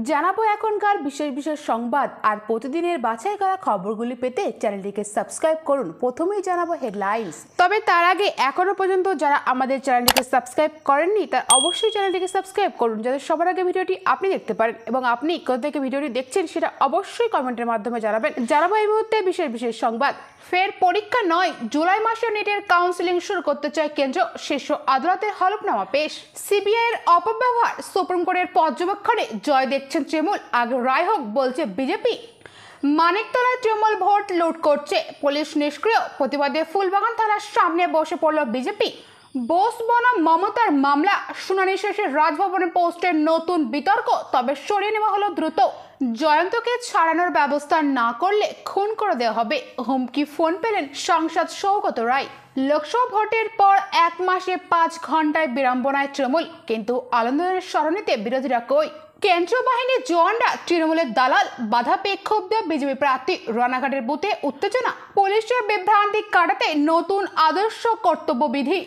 জানাবো এখনকার বিশেষ বিশেষ সংবাদ আর প্রতিদিনের বাছাই করা খবরগুলি পেতে চ্যানেলটিকে সাবস্ক্রাইব করুন। প্রথমেই জানাবো হেডলাইন্স। তবে তার আগে এখনো পর্যন্ত যারা আমাদের চ্যানেলটিকে সাবস্ক্রাইব করেননি তারা অবশ্যই চ্যানেলটিকে সাবস্ক্রাইব করুন, যাতে সবার আগে ভিডিওটি আপনি দেখতে পারেন এবং আপনি কোথা থেকে ভিডিওটি দেখছেন সেটা অবশ্যই কমেন্টের মাধ্যমে জানাবেন। জানাবো এই মুহূর্তে বিশেষ বিশেষ সংবাদ। ফের পরীক্ষা নয়, জুলাই মাসে নেটের কাউন্সেলিং শুরু করতে চায় কেন্দ্র, শীর্ষ আদালতের হলফনামা পেশ। সিবিআই এর অপব্যবহার, সুপ্রিম কোর্টের পর্যবেক্ষণে জয় দেখছেন তৃণমূল, আগে রায় হোক বলছে বিজেপি। মানিকতলায় তৃণমূল ভোট লুট করছে, পুলিশ নিষ্ক্রিয়, প্রতিবাদে ফুলবাগান থানার সামনে বসে পড়ল বিজেপি। বোস বনাম মমতার মামলা, শুনানি শেষে রাজভবনে পোস্টের নতুন বিতর্ক, তবে সরিয়ে নেওয়া হলো দ্রুত। জয়ন্তকে ছাড়ানোর ব্যবস্থা না করলে খুন করে দেওয়া হবে, হুমকি ফোন পেলেন সাংসদ সৌগত রায়। লোকসভা ভোটের পর 1 মাসে 5 ঘন্টায় বিড়ম্বনায় তৃণমূল, কিন্তু আনন্দের সরণিতে বিরোধীরা কই? কেন্দ্রীয় বাহিনীর জওয়ানরা তৃণমূলের দালাল, বাধা পেয়ে ক্ষুব্ধ বিজেপি প্রার্থী, রানাঘাটের বুথে উত্তেজনা। পুলিশের বিভ্রান্তি কাটাতে নতুন আদর্শ কর্তব্যবিধি।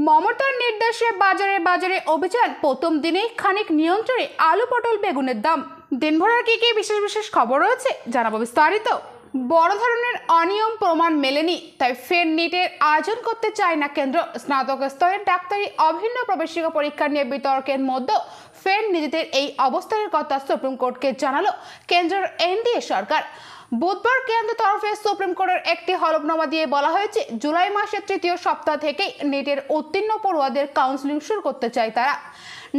মমতার নির্দেশে বাজারে বাজারে অভিযান, প্রথম দিনেই খানিক নিয়ন্ত্রণে আলু পটল বেগুনের দাম। দিনভরের কি কি বিশেষ বিশেষ খবর রয়েছে জানাবো বিস্তারিত। বড় ধরনের অনিয়ম প্রমাণ মেলেনি, তাই ফের নিটের আয়োজন করতে চায় না কেন্দ্র। স্নাতক স্তরের ডাক্তারি অভিন্ন প্রবেশিকা পরীক্ষা নিয়ে বিতর্কের মধ্যে ফের নিজেদের এই অবস্থানের কথা সুপ্রিম কোর্টকে জানালো কেন্দ্রের এনডিএ সরকার। বুধবার কেন্দ্রের তরফে সুপ্রিম কোর্টের একটি হলফনামা দিয়ে বলা হয়েছে, জুলাই মাসের 3য় সপ্তাহ থেকেই নিটের উত্তীর্ণ পড়ুয়াদের কাউন্সেলিং শুরু করতে চায় তারা।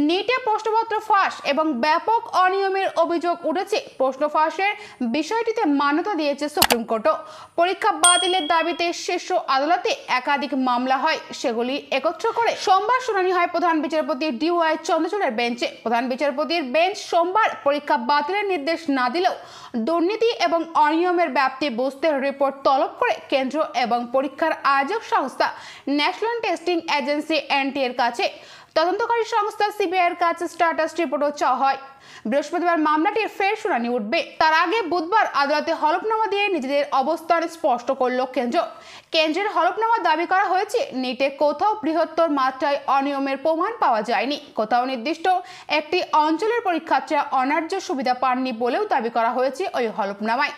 নিটে প্রশ্নপত্র ফাঁস এবং ব্যাপক অনিয়মের অভিযোগ উঠেছে। প্রশ্ন ফাঁসের বিষয়টিতে মান্যতা দিয়েছে সুপ্রিম কোর্টও। পরীক্ষা বাতিলের দাবিতে শীর্ষ আদালতে একাধিক মামলা হয়, সেগুলি একত্র করে সোমবার শুনানি হয় প্রধান বিচারপতি DY চন্দ্রচূড়ের বেঞ্চে। প্রধান বিচারপতির বেঞ্চ সোমবার পরীক্ষা বাতিলের নির্দেশ না দিলেও দুর্নীতি এবং অনিয়মের ব্যাপ্তি বুঝতে রিপোর্ট তলব করে কেন্দ্র এবং পরীক্ষার আয়োজক সংস্থা ন্যাশনাল টেস্টিং এজেন্সি NTA এর কাছে তদন্তকারী সংস্থা সিবিআই এর কাছে স্ট্যাটাস রিপোর্টও চাওয়া হয়। বৃহস্পতিবার মামলাটির ফের শুনানি উঠবে। তার আগে বুধবার আদালতে হলফনামা দিয়ে নিজেদের অবস্থান স্পষ্ট করল কেন্দ্র। কেন্দ্রের হলফনামা দাবি করা হয়েছে, নিটে কোথাও বৃহত্তর মাত্রায় অনিয়মের প্রমাণ পাওয়া যায়নি, কোথাও নির্দিষ্ট একটি অঞ্চলের পরীক্ষার্থীরা অন্যায্য সুবিধা পাননি বলেও দাবি করা হয়েছে ওই হলফনামায়।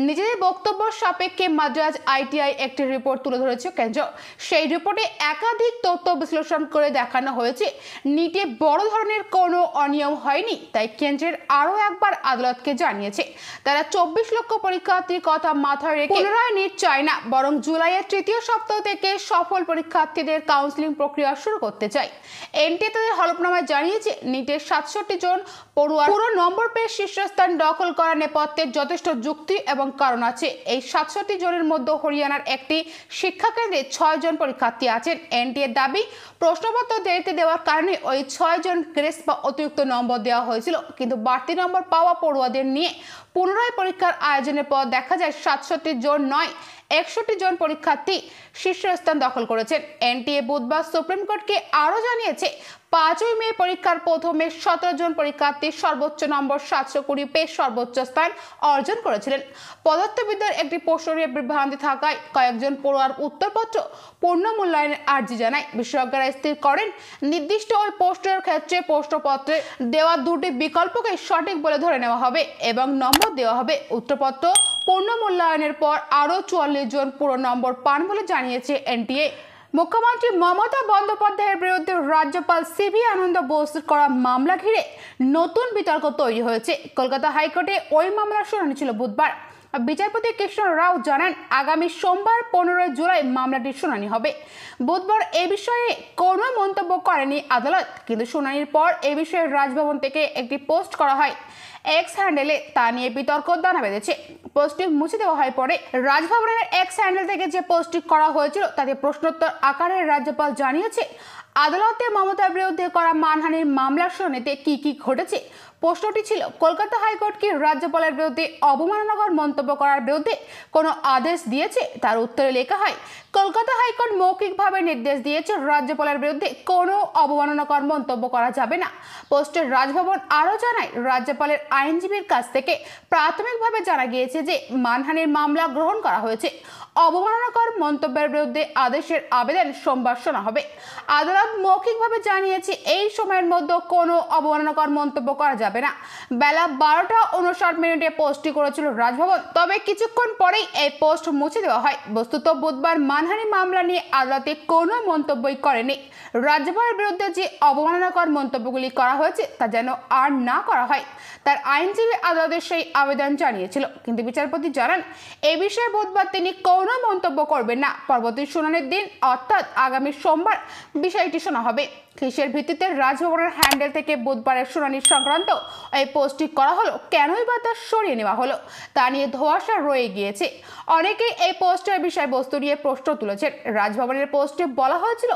নিজেদের বক্তব্য সাপেক্ষে মাদ্রাজ ITI একটি রিপোর্ট তুলে ধরেছে কেন্দ্র। সেই রিপোর্টে একাধিক তথ্য বিশ্লেষণ করে দেখানো হয়েছে, নিটে বড় ধরনের কোনো অনিয়ম হয়নি, তাই কেন্দ্রের আরও একবার আদালতকে জানিয়েছে তারা 24 লক্ষ পরীক্ষার্থীর কথা মাথায় রেখে পুনরায় নিট চায় না, বরং জুলাইয়ের 3য় সপ্তাহ থেকে সফল পরীক্ষার্থীদের কাউন্সেলিং প্রক্রিয়া শুরু করতে চায়। NTA তাদের হলফনামায় জানিয়েছে, নিটের 67 জন পড়ুয়ার পুরো নম্বর পেয়ে শীর্ষস্থান দখল করার নেপথ্যে যথেষ্ট যুক্তি এবং কারণ আছে। এই 67 জনের মধ্যে হরিয়ানার একটি শিক্ষাকেন্দ্রে 6 জন পরীক্ষার্থী আছেন। NTA দাবি, প্রশ্নপত্র দেরিতে দেওয়ার কারণে ওই 6 জন গ্রেস বা অতিরিক্ত নম্বর দেওয়া হয়েছিল, কিন্তু বাড়তি নম্বর পাওয়া পড়ুয়াদের নিয়ে পুনরায় পরীক্ষার আয়োজনের পর দেখা যায় 67 জন নয় 61 জন পরীক্ষার্থী শীর্ষস্থান দখল করেছেন। NTA বুধবার সুপ্রিম কোর্টকে আরও জানিয়েছে, 5ই মে পরীক্ষার প্রথমে 17 জন পরীক্ষার্থী সর্বোচ্চ নম্বর 720 পেয়ে সর্বোচ্চ স্থান অর্জন করেছিলেন। পদার্থবিদ্যার একটি প্রশ্ন নিয়ে বিভ্রান্তি থাকায় কয়েকজন পড়ুয়ার উত্তরপত্র পূর্ণ মূল্যায়নের আর্জি জানায়। বিশেষজ্ঞরা স্থির করেন, নির্দিষ্ট ওই প্রশ্নের ক্ষেত্রে প্রশ্নপত্রে দেওয়া 2টি বিকল্পকে সঠিক বলে ধরে নেওয়া হবে এবং নম্বর দেওয়া হবে। উত্তরপত্র পূর্ণ মূল্যায়নের পর আরও 44 জন পুরো নম্বর পান বলে জানিয়েছে NTA। মুখ্যমন্ত্রী মমতা বন্দ্যোপাধ্যায়ের বিরুদ্ধে রাজ্যপাল CV আনন্দ বোস করা মামলা ঘিরে নতুন বিতর্ক তৈরি হয়েছে। কলকাতা হাইকোর্টে ওই মামলার শুনানি ছিল বুধবার। বিচারপতি কৃষ্ণ রাও জানান, আগামী সোমবার 15 জুলাই মামলাটির শুনানি হবে। বুধবার এ বিষয়ে কোনো মন্তব্য করেনি আদালত, কিন্তু শুনানির পর এ বিষয়ে রাজভবন থেকে একটি পোস্ট করা হয় X হ্যান্ডেলে, তা নিয়ে বিতর্ক দানা বেঁধেছে। পোস্টটি মুছে দেওয়া হয় পরে। রাজভবনের X হ্যান্ডেল থেকে যে পোস্টটি করা হয়েছিল তাতে প্রশ্নোত্তর আকারে রাজ্যপাল জানিয়েছে, আদালতে মমতার বিরুদ্ধে করা মানহানির মামলার শুনানিতে কি কি ঘটেছে। প্রশ্নটি ছিল, কলকাতা হাইকোর্ট কি রাজ্যপালের বিরুদ্ধে অবমাননাকর মন্তব্য করার বিরুদ্ধে কোনো আদেশ দিয়েছে? তার উত্তরে লেখা হয়, কলকাতা হাইকোর্ট মৌখিকভাবে নির্দেশ দিয়েছে রাজ্যপালের বিরুদ্ধে কোনো অবমাননাকর মন্তব্য করা যাবে না। পোস্টের রাজভবন আরও জানায়, রাজ্যপালের আইনজীবীর কাছ থেকে প্রাথমিকভাবে জানা গিয়েছে যে মানহানির মামলা গ্রহণ করা হয়েছে। অবমাননাকর মন্তব্যের বিরুদ্ধে আদেশের আবেদন সোমবার শোনা হবে। আদালত মৌখিকভাবে জানিয়েছে এই সময়ের মধ্যে কোনো অবমাননাকর মন্তব্য করা যাবে না। বেলা 12:59 পোস্টটি করেছিল রাজভবন, তবে কিছুক্ষণ পরেই এই পোস্ট মুছে দেওয়া হয়। বস্তুত বুধবার মানহানি মামলা নিয়ে আদালতে কোনো মন্তব্যই করেনি। রাজ্যপালের বিরুদ্ধে যে অবমাননাকর মন্তব্যগুলি করা হয়েছে তা যেন আর না করা হয়, তার আইনজীবী আদালতে সেই আবেদন জানিয়েছিল, কিন্তু বিচারপতি জানান এই বিষয়ে বুধবার তিনি কোনো মন্তব্য করবেন না। পরবর্তী শুনানির দিন অর্থাৎ আগামী সোমবার বিষয়টি শোনা হবে। কিসের ভিত্তিতে রাজভবনের হ্যান্ডেল থেকে বুধবারের শুনানি সংক্রান্ত এই পোস্টটি করা হলো, কেনই বা তা সরিয়ে নেওয়া হলো তা নিয়ে ধোঁয়াশা রয়ে গিয়েছে। অনেকেই এই পোস্টের বিষয়বস্তু নিয়ে প্রশ্ন তুলেছেন। রাজভবনের পোস্টে বলা হয়েছিল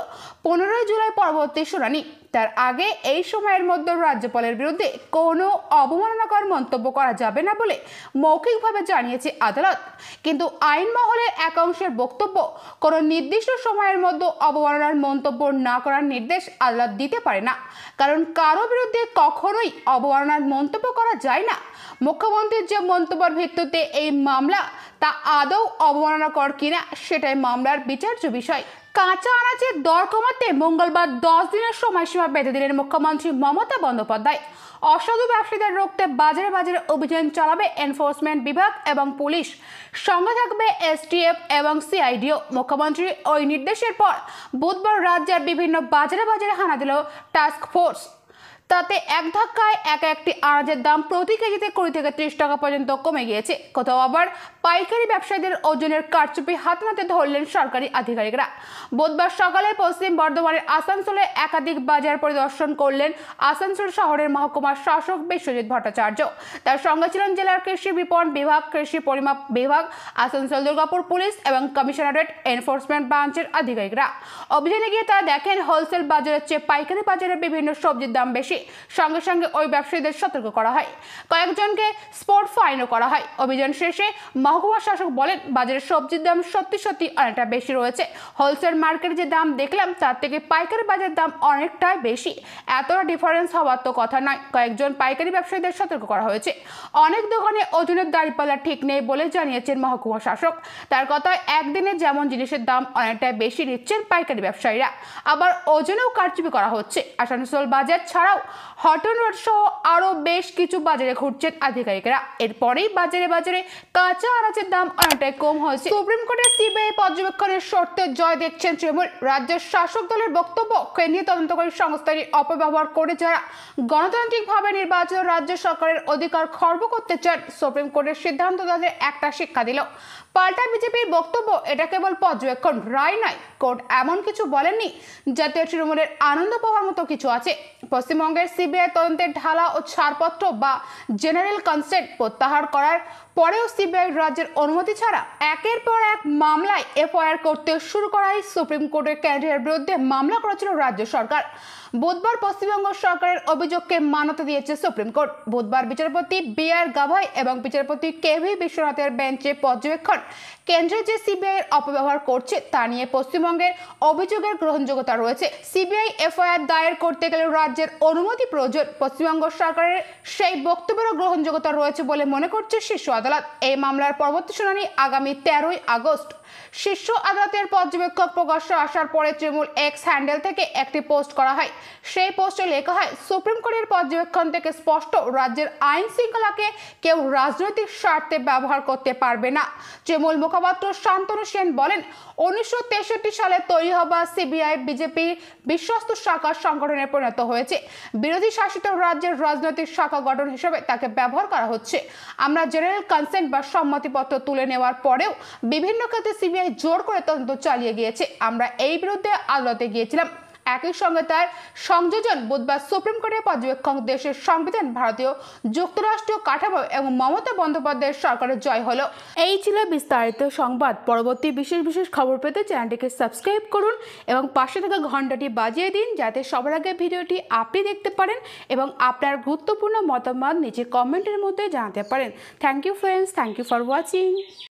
15 জুলাই পরবর্তী শুনানি, তার আগে এই সময়ের মধ্যে রাজ্যপালের বিরুদ্ধে কোনো অবমাননাকর মন্তব্য করা যাবে না বলে মৌখিকভাবে জানিয়েছে আদালত। কিন্তু আইন মহলের একাংশের বক্তব্য, কোনো নির্দিষ্ট সময়ের মধ্যে অবমাননার মন্তব্য না করার নির্দেশ আদালত দিতে পারে না, কারণ কারো বিরুদ্ধে কখনোই অবমাননার মন্তব্য করা যায় না। মুখ্যমন্ত্রীর যে মন্তব্যের ভিত্তিতে এই মামলা তা আদৌ অবমাননাকর কিনা সেটাই মামলার বিচার্য বিষয়। কাঁচা আনাজের দর কমাতে মঙ্গলবার 10 দিনের সময়সীমা বেঁধে দিলেন মুখ্যমন্ত্রী মমতা বন্দ্যোপাধ্যায়। অসাধু ব্যবসায়ীদের রুখতে বাজারে বাজারে অভিযান চালাবে এনফোর্সমেন্ট বিভাগ এবং পুলিশ, সঙ্গে থাকবে এসটিএফ এবং সিআইডিও। মুখ্যমন্ত্রীর ওই নির্দেশের পর বুধবার রাজ্যের বিভিন্ন বাজারে বাজারে হানা দিল টাস্ক ফোর্স। তাতে এক ধাক্কায় একটি আনাজের দাম প্রতি কেজিতে 20 থেকে 30 টাকা পর্যন্ত কমে গিয়েছে। কোথাও আবার পাইকারি ব্যবসায়ীদের ওজনের কারচুপি হাতে নাতে ধরলেন সরকারি আধিকারিকরা। বুধবার সকালে পশ্চিম বর্ধমানের আসানসোলে একাধিক বাজার পরিদর্শন করলেন আসানসোল শহরের মহকুমা শাসক বিশ্বজিৎ ভট্টাচার্য। তার সঙ্গে ছিলেন জেলার কৃষি বিপণন বিভাগ, কৃষি পরিমাপ বিভাগ, আসানসোল দুর্গাপুর পুলিশ এবং কমিশনারেট এনফোর্সমেন্ট ব্রাঞ্চের আধিকারিকরা। অভিযানে গিয়ে তারা দেখেন হোলসেল বাজারের চেয়ে পাইকারি বাজারে বিভিন্ন সবজির দাম বেশি। সঙ্গে সঙ্গে ওই ব্যবসায়ীদের সতর্ক করা হয়, কয়েকজনকে স্পট ফাইনও করা হয়। অভিযান শেষে মহকুমা শাসক বলেন, বাজারের সবজির দাম সত্যি অনেকটা বেশি রয়েছে। হোলসেল মার্কেটে যে দাম দেখলাম তার থেকে পাইকারি বাজারের দাম অনেকটাই বেশি। এতটা ডিফারেন্স হওয়ার তো কথা নয়। কয়েকজন পাইকারি ব্যবসায়ীদের সতর্ক করা হয়েছে। অনেক দোকানে ওজনের দাঁড়িপাল্লা ঠিক নেই বলে জানিয়েছেন মহকুমা শাসক। তার কথায় একদিনে যেমন জিনিসের দাম অনেকটাই বেশি নিচ্ছেন পাইকারি ব্যবসায়ীরা, আবার ওজনেও কারচুপি করা হচ্ছে। আসানসোল বাজার ছাড়াও হটন রোড সহ আরো বেশ কিছু বাজারে ঘুরছেন আধিকারিকরা। এরপরেই বাজারে বাজারে কাঁচা আনাজের দাম অনেকটাই কম হয়েছে। সুপ্রিম কোর্টের সিবিআই পর্যবেক্ষণের শর্তে জয় দেখছেন তৃণমূল। রাজ্যের শাসক দলের বক্তব্য, কেন্দ্রীয় তদন্তকারী সংস্থাটি অপব্যবহার করে যারা গণতান্ত্রিকভাবে নির্বাচিত রাজ্য সরকারের অধিকার খর্ব করতে চান, সুপ্রিম কোর্টের সিদ্ধান্ত তাদের একটা শিক্ষা দিল। পাল্টা বিজেপির বক্তব্য, এটা কেবল পর্যবেক্ষণ, রায় নয়। কোর্ট এমন কিছু বলেননি যাতে তৃণমূলের আনন্দ পাওয়ার মতো কিছু আছে। পশ্চিমবঙ্গের সিবিআই তদন্তের ঢালা ও ছাড়পত্র বা জেনারেল কনসেন্ট প্রত্যাহার করার পরেও সিবিআই রাজ্যের অনুমতি ছাড়া একের পর এক মামলায় এফআইআর করতে শুরু করায় সুপ্রিম কোর্টের ক্যান্ডিডেটের বিরুদ্ধে মামলা করেছিল রাজ্য সরকার। বুধবার পশ্চিমবঙ্গ সরকারের অভিযোগকে মান্যতা দিয়েছে সুপ্রিম কোর্ট। বুধবার বিচারপতি বি.আর. গাভাই এবং বিচারপতি কে.ভি. বিশ্বনাথের বেঞ্চে পর্যবেক্ষণ, কেন্দ্রে যে সিবিআই অপব্যবহার করছে তা নিয়ে পশ্চিমবঙ্গের অভিযোগের গ্রহণযোগ্যতা রয়েছে। সিবিআই এফআইআর দায়ের করতে গেলে রাজ্যের অনুমতি প্রয়োজন। পশ্চিমবঙ্গ সরকারের সেই বক্তব্যেরও গ্রহণযোগ্যতা রয়েছে বলে মনে করছে শীর্ষ আদালত। এই মামলার পরবর্তী শুনানি আগামী 13 আগস্ট। শীর্ষ আদালতের পর্যবেক্ষক প্রকাশ্যে আসার পরে তৃণমূল এক্স হ্যান্ডেল থেকে একটি পোস্ট করা হয়। সেই পোস্টে লেখা হয়, সুপ্রিম কোর্টের পর্যবেক্ষণ থেকে স্পষ্ট, রাজ্যের আইন শৃঙ্খলাকে কেউ রাজনৈতিক স্বার্থে ব্যবহার করতে পারবে না। তৃণমূল মুখপাত্র শান্তনু সেন বলেন, 1963 সালে তৈরি হওয়া সিবিআই বিজেপির বিশ্বস্ত শাখা সংগঠনে পরিণত হয়েছে। বিরোধী শাসিত রাজ্যের রাজনৈতিক শাখা গঠন হিসেবে তাকে ব্যবহার করা হচ্ছে। আমরা জেনারেল কনসেন্ট বা সম্মতিপত্র তুলে নেওয়ার পরেও বিভিন্ন ক্ষেত্রে সিবিআই জোর করে তদন্ত চালিয়ে গিয়েছে। আমরা এই বিরুদ্ধে আদালতে গিয়েছিলাম। একই সঙ্গে তার সংযোজন, বুধবার সুপ্রিম কোর্টের পর্যবেক্ষক, দেশের সংবিধান, ভারতীয় যুক্তরাষ্ট্রীয় কাঠামো এবং মমতা বন্দ্যোপাধ্যায়ের সরকারের জয় হলো। এই ছিল বিস্তারিত সংবাদ। পরবর্তী বিশেষ খবর পেতে চ্যানেলটিকে সাবস্ক্রাইব করুন এবং পাশে থাকা ঘন্টাটি বাজিয়ে দিন, যাতে সবার আগে ভিডিওটি আপনি দেখতে পারেন এবং আপনার গুরুত্বপূর্ণ মতামত নিচে কমেন্টের মধ্যে জানাতে পারেন। Thank you friends, thank you for watching.